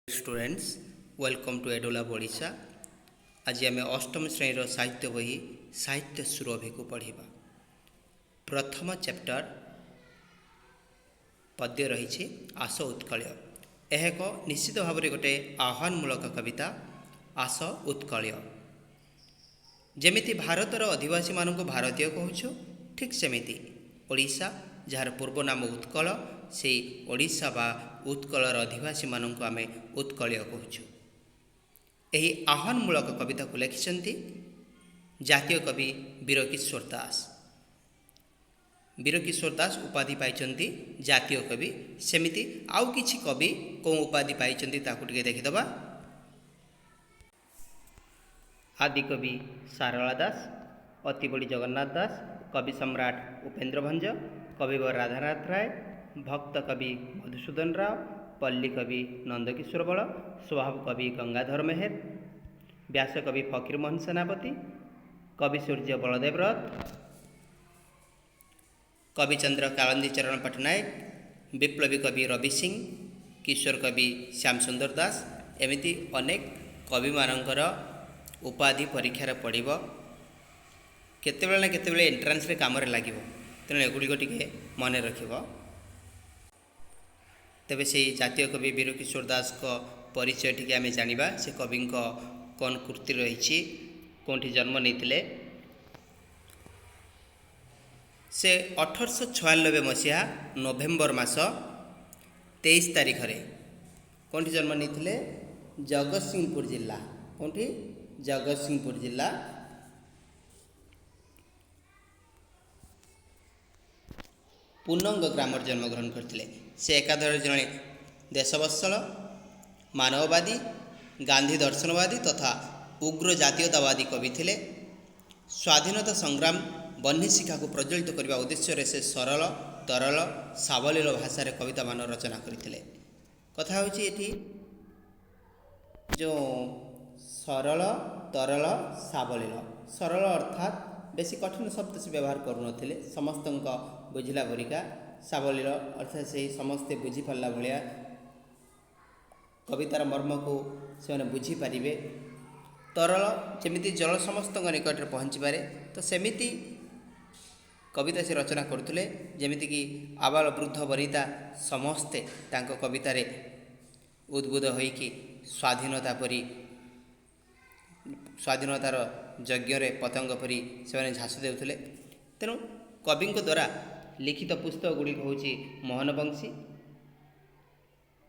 Students welcome to Adola Odisha. आज आम अष्टम श्रेणी साहित्य बही साहित्य सुरभि को पढ़ा। प्रथम चैप्टर पद्य रही आस उत्कलय। यह एक निश्चित भाव में गोटे आह्वानमूलक कविता। आस उत्कलय जमिति भारतर अधिवासी मानक भारतीय कहूँ, ठीक सेमिति ओडिशा जार पूर्व नाम उत्कल, से ओडिशा बा उत्कलर अधिवासी मानक आमे उत्कलय कहूँ। यही आह्वानमूलक कविता को लिखिं जातीय कवि वीरकिशोर दास। वीरकिशोर दास उपाधि पाई जातीय कवि। सेमिति आउ किछि कवि कौ उपाधि पाई देखीदबा। आदिकवि सारला दास, अतिबड़ी जगन्नाथ दास, कवि सम्राट उपेन्द्र भंज, कविवर राधानाथ राय, भक्त कवि मधुसूदन राव, पल्ली कवि नंदकिशोर बल, स्वभाव कवि गंगाधर मेहर, व्यास कवि फकीरमोहन सेनापति, कवि सूर्य बलदेव रथ, कविचंद्र कालंदी चरण पट्टनायक, विप्लवी कवि रवि सिंह, किशोर कवि श्याम सुंदर दास। एमिति अनेक कवि मानकर उपाधि परीक्षार पड़ब, केतेबेले ना केतेबेले एंट्रांस रे काम लगे। तेणु एगुड़िक टिके मन रख। तेबे से जातीय कवि वीरकिशोर दास को परिचय टिके आमे जानिबा। से कवि कौन कृति रही, कौटी जन्म नहीं। से 1896 मसीहा नवेम्बर मास 23 तारिख रे कौटी जन्म नहीं, जगतसिंहपुर जिला। कौटी जगतसिंहपुर जिला पुनंग ग्राम जन्मग्रहण करते। से एकाधर जड़े देशवत्सल, मानववादी, गांधी दर्शनवादी तथा उग्र जातीयतावादी कवि थे। स्वाधीनता संग्राम बन्ही शिक्षा को प्रज्वलित करने उद्देश्य से सरल तरल सावलील भाषा कविता मान रचना करते। कथा होची एठी जो सरल तरल सावलील। सरल अर्थात बेसी कठिन शब्द से व्यवहार करूनथिले, समस्त बुझिला परिका। सावलील अर्थात से समस्ते बुझीपारा भाया कवितार मर्म को से बुझीपारे। तरल जमी जल समस्त निकट में पहुँची पारे, तो सेमिति कविता से रचना करुले। जमीक आबाल वृद्ध वनिता समस्ते तांको कवितार उद्बुद्ध होइकि स्वाधीनता परी स्वाधीनतार यज्ञ पतंग परी से झाँस देउथिले। तेणु कवि द्वारा लिखित पुस्तक गुड़िक हूँ मोहनबंशी,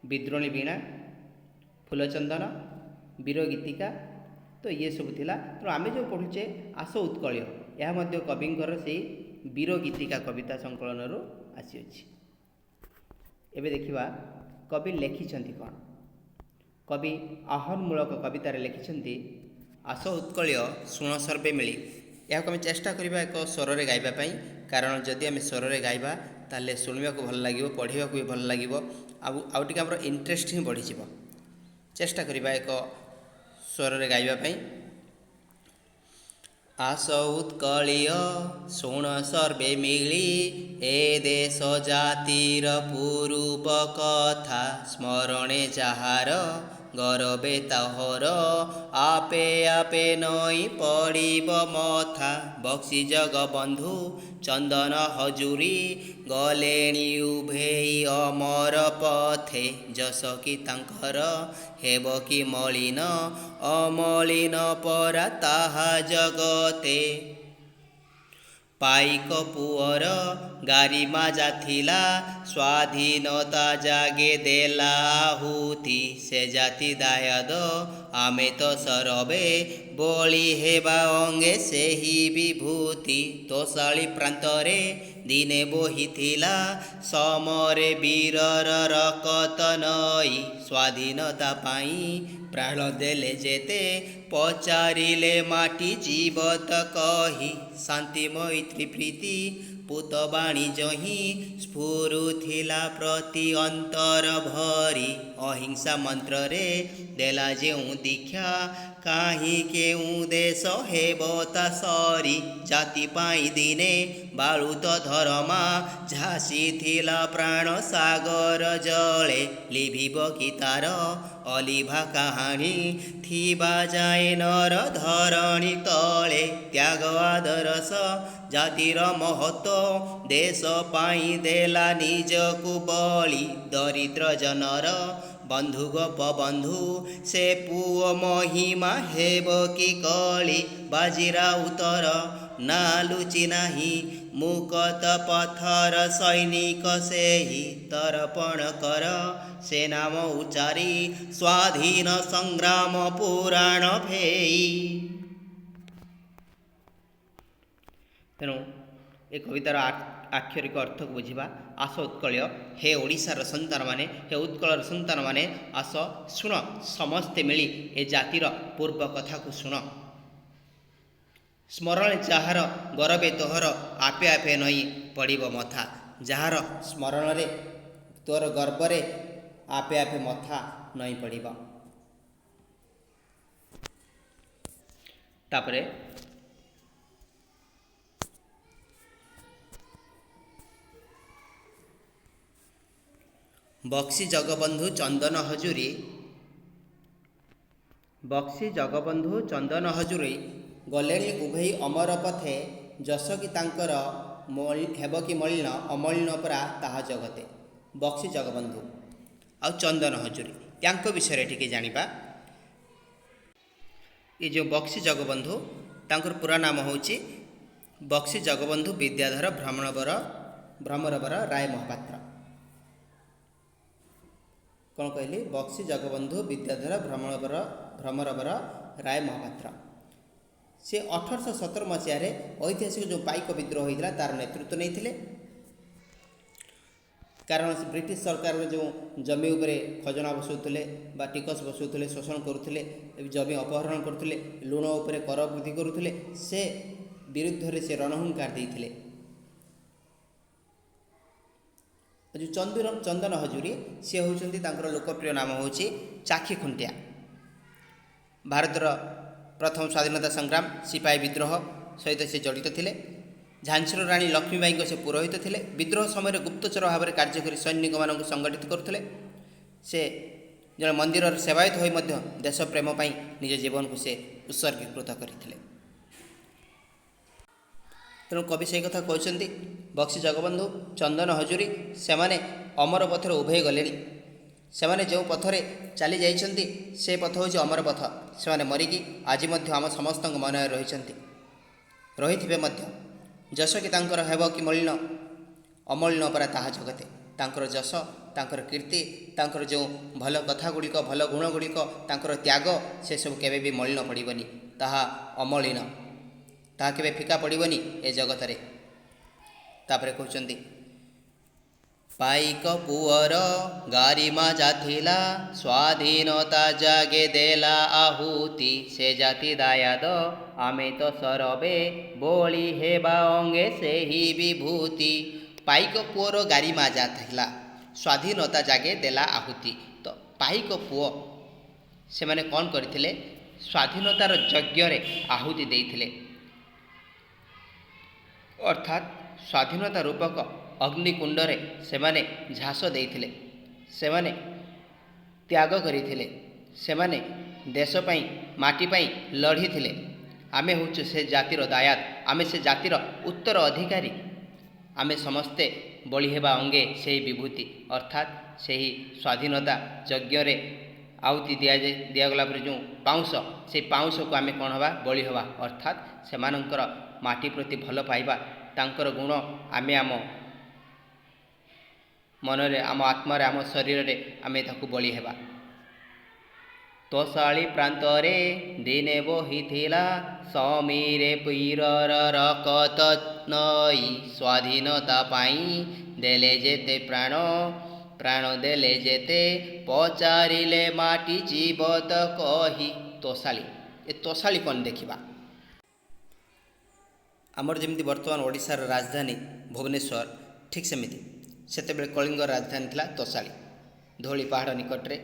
विद्रोणी वीणा, फूलचंदन, वीरगीतिका। तो ये सब थिला। तो आम जो पढ़ुचे आस उत्कलय, यह कविंकर से वीरगीतिका कविता संकलन आसी। एबे देखिबा कवि लिखिछंती कौन। कवि आह्वानमूलक कवितार लिखिछंती आस उत्कलय शुण सर्वे मिली। यह आम चेष्टा करबा एक स्वर रे गाइबा पई, कारण जदि आम स्वर रे गाइबा ताले शुणा को भल लगे, पढ़ा भी भल लगे, आउ टिके हमर इंटरेस्ट ही बढ़ी जीवो। चेष्टा करबा एक स्वर रे गाइबा पई। आस उत्कलय शुण सर्वे मिली, ए देश जातिर पूर्व कथा, स्मरणे जाहार गरबे ताहर, आपे आपे नई पड़िब मथा, बक्सी जगबंधु चंदन हजूरी, गलेणी उभेई अमर पथे, जस कि तांकर हेब कि मलिन, अमलिन परा ताहा जगते, पाइक पुअर गारिमा जाथिला, स्वाधीनता जागे देला आहुति, से जाति दायद आमे तो सरबे, बोली हेबा अंगे से ही विभूति, तोशाली प्रांतरे दिने बोहिथिला, समरे वीरर रकत नई, स्वाधीनता पाई प्राण देले जेते, पचारिले माटी जीवत कही, शांति मैत्री प्रीति पूत बाणिज्य ही, स्फुरुथिला प्रति अंतर भरी, अहिंसा मंत्र रे देला जेउ दीक्षा, काहीं केउ देश हेबता सरी, जाति पाई दिने बालुत धर्मा, झासी थिला प्राण सागर जले, लिभिब कि तार ଅଲିଭା କାହାଣୀ ଥିବା ଯାଏ ନର ଧରଣୀ ତଳେ। ତ୍ୟାଗ ଆଦରସ ଜାତିର ମହତ୍ଵ ଦେଶ ପାଇଁ ଦେଲା ନିଜକୁ ବଳି। ଦରିଦ୍ର ଜନର ବନ୍ଧୁ ଗୋପବନ୍ଧୁ ସେ ପୁଅ ମହିମା ହେବ କି କଳି। ବାଜିରା ଉତ୍ତର ନା ଲୁଚି ନାହିଁ ମୁକତ ପଥର ସୈନିକ ସେହି। ତର୍ପଣ କର ସେ ନାମ ଉଚାରି ସ୍ୱାଧୀନ ସଂଗ୍ରାମ ପୁରାଣ ଭେଇ। ତେଣୁ ଏ କବିତାର ଆକ୍ଷରିକ ଅର୍ଥକୁ ବୁଝିବା। ଆସ ଉତ୍କଳୀୟ, ହେ ଓଡ଼ିଶାର ସନ୍ତାନମାନେ, ହେ ଉତ୍କଳର ସନ୍ତାନମାନେ, ଆସ ଶୁଣ ସମସ୍ତେ ମିଳି ଏ ଜାତିର ପୂର୍ବ କଥାକୁ ଶୁଣ। ସ୍ମରଣେ ଯାହାର ଗରବେ ତୋହର ଆପେ ଆପେ ନଇଁ ପଡ଼ିବ ମଥା। ଯାହାର ସ୍ମରଣରେ ତୋର ଗର୍ବରେ ଆପେ ଆପେ ମଥା ନଇଁ ପଡ଼ିବ। ତାପରେ ବକ୍ସି ଜଗବନ୍ଧୁ ଚନ୍ଦନ ହଜୁରୀ, ବକ୍ସି ଜଗବନ୍ଧୁ ଚନ୍ଦନ ହଜୁରୀ ଗଲେଣି ଉଭେଇ ଅମର ପଥେ। ଯଶ କି ତାଙ୍କର ହେବ କି ମଳିନ, ଅମଳିନ ପରା ତାହା ଜଗତେ। ବକ୍ସି ଜଗବନ୍ଧୁ ଆଉ ଚନ୍ଦନ ହଜୁରୀ ୟାଙ୍କ ବିଷୟରେ ଟିକେ ଜାଣିବା। ଏ ଯେଉଁ ବକ୍ସି ଜଗବନ୍ଧୁ ତାଙ୍କର ପୁରା ନାମ ହେଉଛି ବକ୍ସି ଜଗବନ୍ଧୁ ବିଦ୍ୟାଧର ଭ୍ରମରବର ରାୟ ମହାପାତ୍ର। କ'ଣ କହିଲି? ବକ୍ସି ଜଗବନ୍ଧୁ ବିଦ୍ୟାଧର ଭ୍ରମରବର ରାୟ ମହାପାତ୍ର। ସେ 1817 ମସିହାରେ ଐତିହାସିକ ଯେଉଁ ପାଇକ ବିଦ୍ରୋହ ହୋଇଥିଲା ତାର ନେତୃତ୍ୱ ନେଇଥିଲେ। କାରଣ ବ୍ରିଟିଶ ସରକାର ଯେଉଁ ଜମି ଉପରେ ଖଜଣା ବସାଉଥିଲେ ବା ଟିକସ ବସାଉଥିଲେ, ଶୋଷଣ କରୁଥିଲେ, ଜମି ଅପହରଣ କରୁଥିଲେ, ଲୁଣ ଉପରେ କର ବୃଦ୍ଧି କରୁଥିଲେ, ସେ ବିରୁଦ୍ଧରେ ସେ ରଣହୁଙ୍କାର ଦେଇଥିଲେ। ଯେଉଁ ଚନ୍ଦନ ହଜୁରୀ ସେ ହେଉଛନ୍ତି ତାଙ୍କର ଲୋକପ୍ରିୟ ନାମ ହେଉଛି ଚାଖି ଖୁଣ୍ଟିଆ। ଭାରତର ପ୍ରଥମ ସ୍ୱାଧୀନତା ସଂଗ୍ରାମ ସିପାହୀ ବିଦ୍ରୋହ ସହିତ ସେ ଜଡ଼ିତ ଥିଲେ। ଝାନ୍ସୀର ରାଣୀ ଲକ୍ଷ୍ମୀବାଇଙ୍କ ସେ ପୁରୋହିତ ଥିଲେ। ବିଦ୍ରୋହ ସମୟରେ ଗୁପ୍ତଚର ଭାବରେ କାର୍ଯ୍ୟ କରି ସୈନିକମାନଙ୍କୁ ସଂଗଠିତ କରୁଥିଲେ। ସେ ଜଣେ ମନ୍ଦିରର ସେବାୟତ ହୋଇ ମଧ୍ୟ ଦେଶ ପ୍ରେମ ପାଇଁ ନିଜ ଜୀବନକୁ ସେ ଉତ୍ସର୍ଗୀକୃତ କରିଥିଲେ। ତେଣୁ କବି ସେହି କଥା କହିଛନ୍ତି, ବକ୍ସି ଜଗବନ୍ଧୁ ଚନ୍ଦନ ହଜୁରୀ ସେମାନେ ଅମର ପଥରେ ଉଭେଇ ଗଲେଣି। ସେମାନେ ଯେଉଁ ପଥରେ ଚାଲି ଯାଇଛନ୍ତି ସେ ପଥ ହେଉଛି ଅମର ପଥ। ସେମାନେ ମରିକି ଆଜି ମଧ୍ୟ ଆମ ସମସ୍ତଙ୍କ ମନରେ ରହିଥିବେ ମଧ୍ୟ। ଯଶ କି ତାଙ୍କର ହେବ କି ମଳିନ, ଅମଳିନ ପରା ତାହା ଜଗତେ। ତାଙ୍କର ଯଶ, ତାଙ୍କର କୀର୍ତ୍ତି, ତାଙ୍କର ଯେଉଁ ଭଲ କଥା ଗୁଡ଼ିକ, ଭଲ ଗୁଣ ଗୁଡ଼ିକ, ତାଙ୍କର ତ୍ୟାଗ, ସେସବୁ କେବେ ବି ମଳିନ ପଡ଼ିବନି। ତାହା ଅମଳିନ, ତାହା କେବେ ଫିକା ପଡ଼ିବନି ଏ ଜଗତରେ। ତାପରେ କହୁଛନ୍ତି, ପାଇକ ପୁଅର ଗାରିମା ଜାଥିଲା, ସ୍ୱାଧୀନତା ଜାଗେ ଦେଲା ଆହୁତି। ସେ ଜାତି ଦାୟାଦ ଆମେ ତ ସରବେ, ବଳି ହେବା ଅଙ୍ଗେ ସେହି ବିଭୂତି। ପାଇକ ପୁଅର ଗାରିମା ଜାଥିଲା, ସ୍ୱାଧୀନତା ଜାଗେ ଦେଲା ଆହୁତି। ତ ପାଇକ ପୁଅ ସେମାନେ କ'ଣ କରିଥିଲେ? ସ୍ୱାଧୀନତାର ଯଜ୍ଞରେ ଆହୁତି ଦେଇଥିଲେ। ଅର୍ଥାତ୍ ସ୍ୱାଧୀନତା ରୂପକ ଅଗ୍ନିକୁଣ୍ଡରେ ସେମାନେ ଝାସ ଦେଇଥିଲେ। ସେମାନେ ତ୍ୟାଗ କରିଥିଲେ। ସେମାନେ ଦେଶ ପାଇଁ, ମାଟି ପାଇଁ ଲଢ଼ିଥିଲେ। ଆମେ ହେଉଛୁ ସେ ଜାତିର ଦାୟାଦ, ଆମେ ସେ ଜାତିର ଉତ୍ତର ଅଧିକାରୀ। ଆମେ ସମସ୍ତେ ବଳି ହେବା ଅଙ୍ଗେ ସେହି ବିଭୂତି। ଅର୍ଥାତ୍ ସେହି ସ୍ୱାଧୀନତା ଯଜ୍ଞରେ ଆହୁତି ଦିଆଗଲା ପରେ ଯେଉଁ ପାଉଁଶ, ସେହି ପାଉଁଶକୁ ଆମେ କ'ଣ ହେବା? ବଳି ହେବା। ଅର୍ଥାତ୍ ସେମାନଙ୍କର ମାଟି ପ୍ରତି ଭଲ ପାଇବା, ତାଙ୍କର ଗୁଣ ଆମେ ଆମ ମନରେ, ଆମ ଆତ୍ମାରେ, ଆମ ଶରୀରରେ ଆମେ ତାକୁ ବଳି ହେବା। ତୋଷାଳି ପ୍ରାନ୍ତରେ ଦିନେ ବହିଥିଲା, ସମୀରେ ପୀରର ରକତ ନଈ। ସ୍ୱାଧୀନତା ପାଇଁ ଦେଲେ ଯେତେ ପ୍ରାଣ, ପ୍ରାଣ ଦେଲେ ଯେତେ, ପଚାରିଲେ ମାଟି ଯିବ ତ କହି। ତୋଷାଳି, ଏ ତୋଷାଳି କ'ଣ ଦେଖିବା? ଆମର ଯେମିତି ବର୍ତ୍ତମାନ ଓଡ଼ିଶାର ରାଜଧାନୀ ଭୁବନେଶ୍ୱର, ଠିକ୍ ସେମିତି ସେତେବେଳେ କଳିଙ୍ଗ ରାଜଧାନୀ ଥିଲା ତୋଷାଳି। ଧଉଳି ପାହାଡ଼ ନିକଟରେ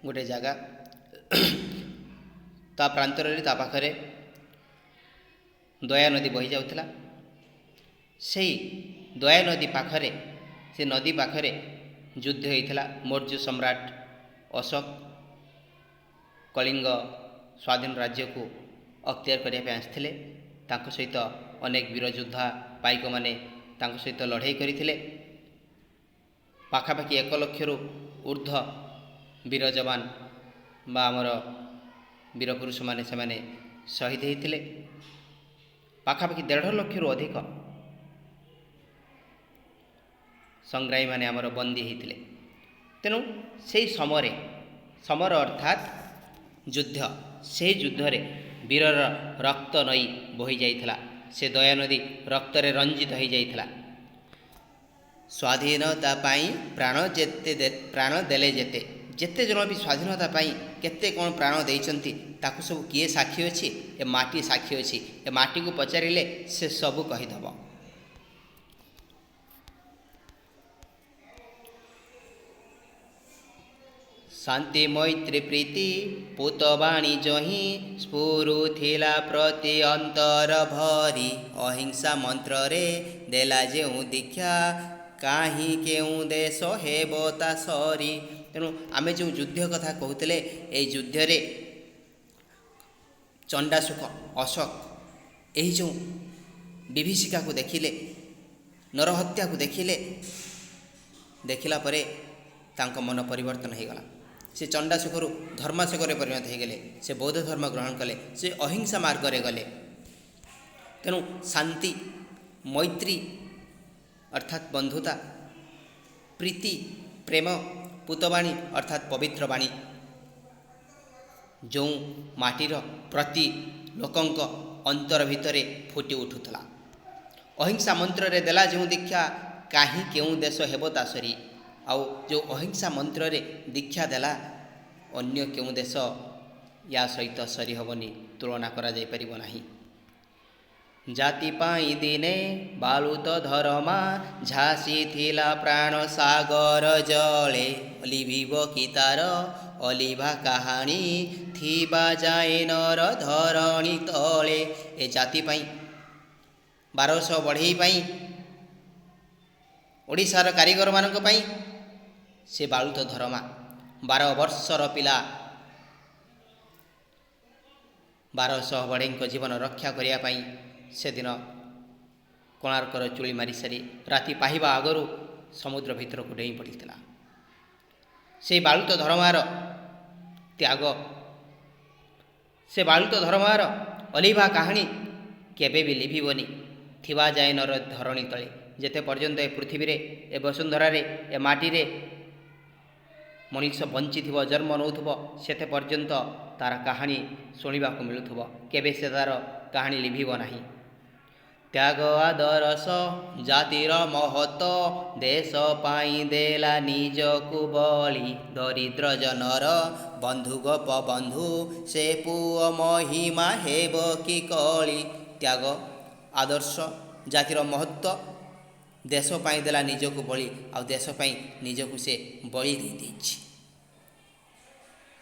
ଗୋଟିଏ ଜାଗା, ତା ପ୍ରାନ୍ତରରେ ତା ପାଖରେ ଦୟା ନଦୀ ବହି ଯାଉଥିଲା। ସେହି ଦୟା ନଦୀ ପାଖରେ, ସେ ନଦୀ ପାଖରେ ଯୁଦ୍ଧ ହୋଇଥିଲା। ମୌର୍ଯ୍ୟ ସମ୍ରାଟ ଅଶୋକ କଳିଙ୍ଗ ସ୍ୱାଧୀନ ରାଜ୍ୟକୁ ଅକ୍ତିଆର କରିବା ପାଇଁ ଆସିଥିଲେ। ତାଙ୍କ ସହିତ ଅନେକ ବୀର ଯୋଦ୍ଧା ପାଇକମାନେ ତାଙ୍କ ସହିତ ଲଢ଼େଇ କରିଥିଲେ। ପାଖାପାଖି 1,00,000ରୁ ଉର୍ଦ୍ଧ୍ୱ ବୀର ଯବାନ ବା ଆମର ବୀରପୁରୁଷମାନେ ସେମାନେ ଶହୀଦ ହୋଇଥିଲେ। ପାଖାପାଖି 1,50,000ରୁ ଅଧିକ ସଂଗ୍ରାମୀମାନେ ଆମର ବନ୍ଦୀ ହୋଇଥିଲେ। ତେଣୁ ସେହି ସମର ଅର୍ଥାତ୍ ଯୁଦ୍ଧ, ସେହି ଯୁଦ୍ଧରେ ବୀରର ରକ୍ତ ନଈ ବୋହି ଯାଇଥିଲା। ସେ ଦୟା ନଦୀ ରକ୍ତରେ ରଞ୍ଜିତ ହୋଇଯାଇଥିଲା। ସ୍ୱାଧୀନତା ପାଇଁ ପ୍ରାଣ ଦେଲେ ଯେତେ ଜଣ ବି ସ୍ୱାଧୀନତା ପାଇଁ କେତେ କ'ଣ ପ୍ରାଣ ଦେଇଛନ୍ତି, ତାକୁ ସବୁ କିଏ ସାକ୍ଷୀ ଅଛି? ଏ ମାଟି ସାକ୍ଷୀ ଅଛି। ଏ ମାଟିକୁ ପଚାରିଲେ ସେ ସବୁ କହିଦେବ। ଶାନ୍ତି ମୈତ୍ରୀ ପ୍ରୀତି ପୂତବାଣୀ ଜହିଁ ସ୍ଫୁରୁଥିଲା ପ୍ରତି ଅନ୍ତର ଭରି। ଅହିଂସା ମନ୍ତ୍ରରେ ଦେଲା ଯେଉଁ ଦୀକ୍ଷା, କାହିଁ କେଉଁ ଦେଶ ହେବ ତା ସରି। ତେଣୁ ଆମେ ଯେଉଁ ଯୁଦ୍ଧ କଥା କହୁଥିଲେ, ଏହି ଯୁଦ୍ଧରେ ଚଣ୍ଡାଶୋକ ଅଶୋକ ଏହି ଯେଉଁ ବିଭୀଷିକାକୁ ଦେଖିଲେ, ନରହତ୍ୟାକୁ ଦେଖିଲା ପରେ ତାଙ୍କ ମନ ପରିବର୍ତ୍ତନ ହୋଇଗଲା। ସେ ଚଣ୍ଡାଶୋକରୁ ଧର୍ମାଶୋକରେ ପରିଣତ ହୋଇଗଲେ। ସେ ବୌଦ୍ଧ ଧର୍ମ ଗ୍ରହଣ କଲେ। ସେ ଅହିଂସା ମାର୍ଗରେ ଗଲେ। ତେଣୁ ଶାନ୍ତି ମୈତ୍ରୀ ଅର୍ଥାତ୍ ବନ୍ଧୁତା, ପ୍ରୀତି ପ୍ରେମ, ପୂତବାଣୀ ଅର୍ଥାତ୍ ପବିତ୍ର ବାଣୀ, ଯେଉଁ ମାଟିର ପ୍ରତି ଲୋକଙ୍କ ଅନ୍ତର ଭିତରେ ଫୁଟି ଉଠୁଥିଲା। ଅହିଂସା ମନ୍ତ୍ରରେ ଦେଲା ଯେଉଁ ଦୀକ୍ଷା, କାହିଁ କେଉଁ ଦେଶ ହେବ ତା ସରି। ଆଉ ଯେଉଁ ଅହିଂସା ମନ୍ତ୍ରରେ ଦୀକ୍ଷା ଦେଲା, ଅନ୍ୟ କେଉଁ ଦେଶ ୟା ସହିତ ସରି ହେବନି, ତୁଳନା କରାଯାଇପାରିବ ନାହିଁ। ଜାତି ପାଇଁ ଦିନେ ବାଳୁତ ଧରମା, ଝାସିଥିଲା ପ୍ରାଣ ସାଗର ଜଳେ। ଲିଭିବ କି ତାର ଅଲିଭା କାହାଣୀ, ଥିବା ଯାଏ ନର ଧରଣୀ ତଳେ। ଏ ଜାତି ପାଇଁ, 1200 ବଢ଼େଇ ପାଇଁ, ଓଡ଼ିଶାର କାରିଗରମାନଙ୍କ ପାଇଁ ସେ ବାଳୁତ ଧରମା 12 ବର୍ଷର ପିଲା 1200 ବଢ଼େଇଙ୍କ ଜୀବନ ରକ୍ଷା କରିବା ପାଇଁ ସେଦିନ କୋଣାର୍କର ଚୁଳି ମାରିସାରି ରାତି ପାହିବା ଆଗରୁ ସମୁଦ୍ର ଭିତରକୁ ଡେଇଁ ପଡ଼ିଥିଲା। ସେହି ବାଳୁତ ଧରମାର ତ୍ୟାଗ, ସେ ବାଳୁତ ଧରମାର ଅଲିଭା କାହାଣୀ କେବେ ବି ଲିଭିବନି। ଥିବା ଯାଏ ନର ଧରଣୀ ତଳେ। ଯେତେ ପର୍ଯ୍ୟନ୍ତ ଏ ପୃଥିବୀରେ, ଏ ବସୁନ୍ଧରାରେ, ଏ ମାଟିରେ ମଣିଷ ବଞ୍ଚିଥିବ, ଜନ୍ମ ନେଉଥିବ, ସେତେ ପର୍ଯ୍ୟନ୍ତ ତା'ର କାହାଣୀ ଶୁଣିବାକୁ ମିଳୁଥିବ। କେବେ ସେ ତା'ର କାହାଣୀ ଲିଭିବ ନାହିଁ। ତ୍ୟାଗ ଆଦରସ ଜାତିର ମହତ, ଦେଶ ପାଇଁ ଦେଲା ନିଜକୁ ବଳି। ଦରିଦ୍ର ଜନର ବନ୍ଧୁ ଗୋପ ବନ୍ଧୁ, ସେ ପୁଅ ମହିମା ହେବ କି କଳି। ତ୍ୟାଗ ଆଦର୍ଶ ଜାତିର ମହତ୍ଵ, ଦେଶ ପାଇଁ ଦେଲା ନିଜକୁ ବଳି। ଆଉ ଦେଶ ପାଇଁ ନିଜକୁ ସେ ବଳି ଦେଇଛି।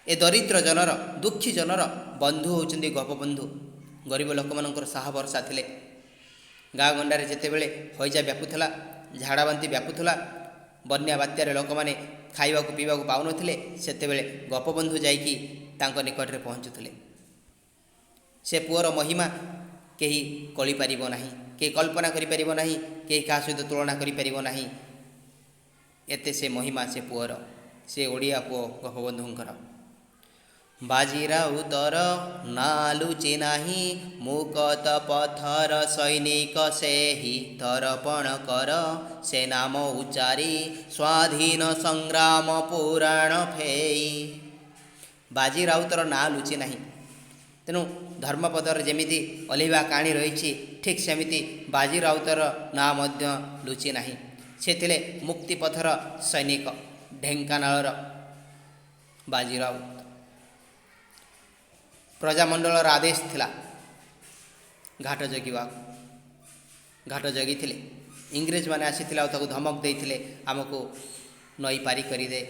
ଏ ଦରିଦ୍ର ଜନର, ଦୁଃଖୀ ଜନର ବନ୍ଧୁ ହେଉଛନ୍ତି ଗୋପବନ୍ଧୁ। ଗରିବ ଲୋକମାନଙ୍କର ସାହା ଭରସା ଥିଲେ। ଗାଁ ଗଣ୍ଡାରେ ଯେତେବେଳେ ହଇଜା ବ୍ୟାପୁଥିଲା, ଝାଡ଼ାବାନ୍ତି ବ୍ୟାପୁଥିଲା, ବନ୍ୟା ବାତ୍ୟାରେ ଲୋକମାନେ ଖାଇବାକୁ ପିଇବାକୁ ପାଉନଥିଲେ, ସେତେବେଳେ ଗୋପବନ୍ଧୁ ଯାଇକି ତାଙ୍କ ନିକଟରେ ପହଞ୍ଚୁଥିଲେ। ସେ ପୁଅର ମହିମା କେହି କଳିପାରିବ ନାହିଁ, କେହି କଳ୍ପନା କରିପାରିବ ନାହିଁ, କେହି କାହା ସହିତ ତୁଳନା କରିପାରିବ ନାହିଁ। ଏତେ ସେ ମହିମା ସେ ପୁଅର, ସେ ଓଡ଼ିଆ ପୁଅ ଗୋପବନ୍ଧୁଙ୍କର। ବାଜି ରାଉତର ନାଁ ଲୁଚି ନାହିଁ, ମୁକତ ପଥର ସୈନିକ ସେହି। ତରପଣ କର ସେ ନାମ ଉଚାରି, ସ୍ୱାଧୀନ ସଂଗ୍ରାମ ପୁରାଣ ଫେଇ। ବାଜି ରାଉତର ନାଁ ଲୁଚି ନାହିଁ। ତେଣୁ ଧର୍ମପଦର ଯେମିତି ଅଲିଭା କାହାଣୀ ରହିଛି, ଠିକ୍ ସେମିତି ବାଜି ରାଉତର ନାଁ ମଧ୍ୟ ଲୁଚି ନାହିଁ। ସେ ଥିଲେ ମୁକ୍ତିପଥର ସୈନିକ, ଢେଙ୍କାନାଳର ବାଜି ରାଉତ। ପ୍ରଜାମଣ୍ଡଳର ଆଦେଶ ଥିଲା ଘାଟ ଜଗିବାକୁ। ଘାଟ ଜଗିଥିଲେ। ଇଂରେଜମାନେ ଆସିଥିଲେ ଆଉ ତାକୁ ଧମକ ଦେଇଥିଲେ, ଆମକୁ ନଈ ପାରି କରିଦେ।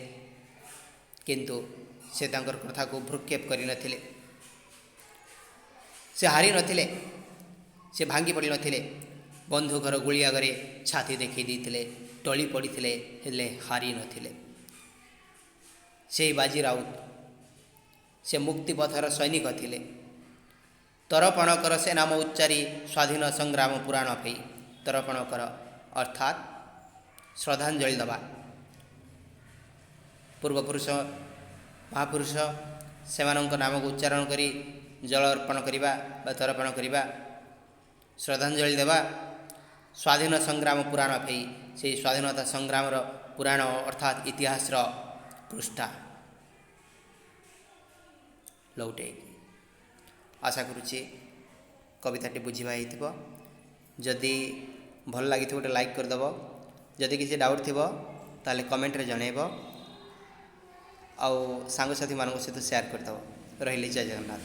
କିନ୍ତୁ ସେ ତାଙ୍କର କଥାକୁ ଭ୍ରୁକ୍ଷେପ କରିନଥିଲେ। ସେ ହାରି ନଥିଲେ, ସେ ଭାଙ୍ଗି ପଡ଼ିନଥିଲେ। ବନ୍ଧୁକର ଗୁଳି ଆଗରେ ଛାତି ଦେଖାଇ ଦେଇଥିଲେ, ଟଳି ପଡ଼ିଥିଲେ, ହେଲେ ହାରି ନଥିଲେ। ସେହି ବାଜି ରାଉତ ସେ ମୁକ୍ତି ପଥର ସୈନିକ ଥିଲେ। ତରପଣ କର ସେ ନାମ ଉଚ୍ଚାରି ସ୍ୱାଧୀନ ସଂଗ୍ରାମ ପୁରାଣ ପେଇ। ତରପଣ କର ଅର୍ଥାତ୍ ଶ୍ରଦ୍ଧାଞ୍ଜଳି ଦେବା। ପୂର୍ବପୁରୁଷ ମହାପୁରୁଷ ସେମାନଙ୍କ ନାମକୁ ଉଚ୍ଚାରଣ କରି ଜଳ ଅର୍ପଣ କରିବା ବା ତର୍ପଣ କରିବା, ଶ୍ରଦ୍ଧାଞ୍ଜଳି ଦେବା। ସ୍ୱାଧୀନ ସଂଗ୍ରାମ ପୁରାଣ ପେଇ, ସେହି ସ୍ୱାଧୀନତା ସଂଗ୍ରାମର ପୁରାଣ ଅର୍ଥାତ୍ ଇତିହାସର ପୃଷ୍ଠା ଲଉଟେଇକି। ଆଶା କରୁଛି କବିତାଟି ବୁଝିବା ହେଇଥିବ। ଯଦି ଭଲ ଲାଗିଥିବ ଗୋଟେ ଲାଇକ୍ କରିଦେବ। ଯଦି କିଛି ଡାଉଟ୍ ଥିବ ତାହେଲେ କମେଣ୍ଟରେ ଜଣାଇବ। ଆଉ ସାଙ୍ଗସାଥିମାନଙ୍କ ସହିତ ସେୟାର କରିଦେବ। ରହିଲି, ଜୟ ଜଗନ୍ନାଥ।